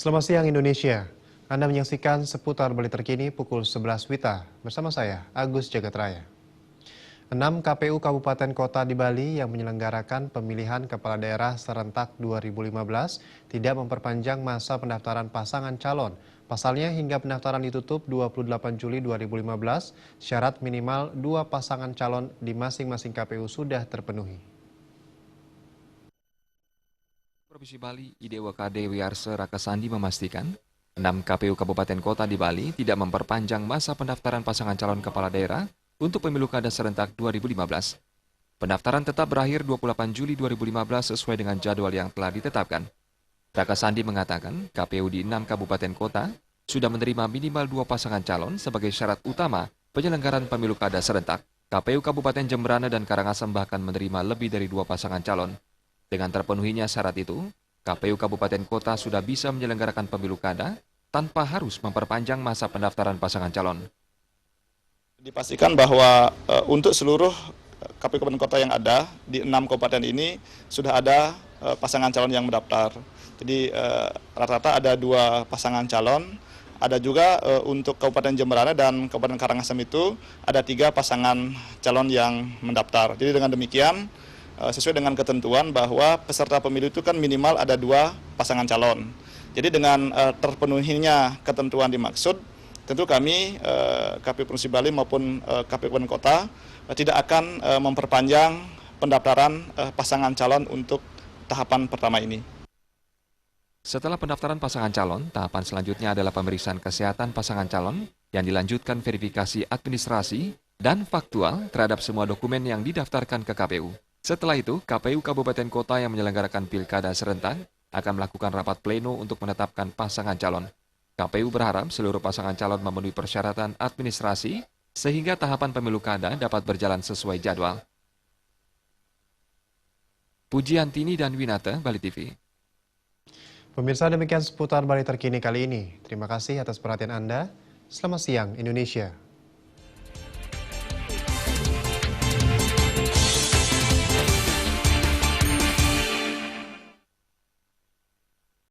Selamat siang Indonesia. Anda menyaksikan seputar Bali terkini pukul 11 WITA bersama saya, Agus Jagatraya. 6 KPU Kabupaten Kota di Bali yang menyelenggarakan pemilihan kepala daerah serentak 2015 tidak memperpanjang masa pendaftaran pasangan calon. Pasalnya hingga pendaftaran ditutup 28 Juli 2015, syarat minimal 2 pasangan calon di masing-masing KPU sudah terpenuhi. Provinsi Bali, IDWKD Wiarse Rakasandi memastikan 6 KPU Kabupaten Kota di Bali tidak memperpanjang masa pendaftaran pasangan calon kepala daerah untuk pemilu kada serentak 2015. Pendaftaran tetap berakhir 28 Juli 2015 sesuai dengan jadwal yang telah ditetapkan. Rakasandi mengatakan KPU di 6 kabupaten kota sudah menerima minimal 2 pasangan calon sebagai syarat utama penyelenggaraan pemilu kada serentak. KPU Kabupaten Jemberana dan Karangasem bahkan menerima lebih dari 2 pasangan calon. Dengan terpenuhinya syarat itu, KPU Kabupaten Kota sudah bisa menyelenggarakan pemilu kada tanpa harus memperpanjang masa pendaftaran pasangan calon. Dipastikan bahwa untuk seluruh KPU Kabupaten Kota yang ada di 6 kabupaten ini sudah ada pasangan calon yang mendaftar. Jadi rata-rata ada 2 pasangan calon. Ada juga untuk Kabupaten Jemberana dan Kabupaten Karangasem itu ada 3 pasangan calon yang mendaftar. Jadi dengan demikian sesuai dengan ketentuan bahwa peserta pemilu itu kan minimal ada 2 pasangan calon. Jadi dengan terpenuhinya ketentuan dimaksud, tentu kami KPU Provinsi Bali maupun KPU Kabupaten Kota tidak akan memperpanjang pendaftaran pasangan calon untuk tahapan pertama ini. Setelah pendaftaran pasangan calon, tahapan selanjutnya adalah pemeriksaan kesehatan pasangan calon yang dilanjutkan verifikasi administrasi dan faktual terhadap semua dokumen yang didaftarkan ke KPU. Setelah itu, KPU Kabupaten Kota yang menyelenggarakan pilkada serentak akan melakukan rapat pleno untuk menetapkan pasangan calon. KPU berharap seluruh pasangan calon memenuhi persyaratan administrasi sehingga tahapan pemilu kada dapat berjalan sesuai jadwal. Pujiantini dan Winata, Bali TV. Pemirsa, demikian seputar Bali terkini kali ini. Terima kasih atas perhatian Anda. Selamat siang Indonesia.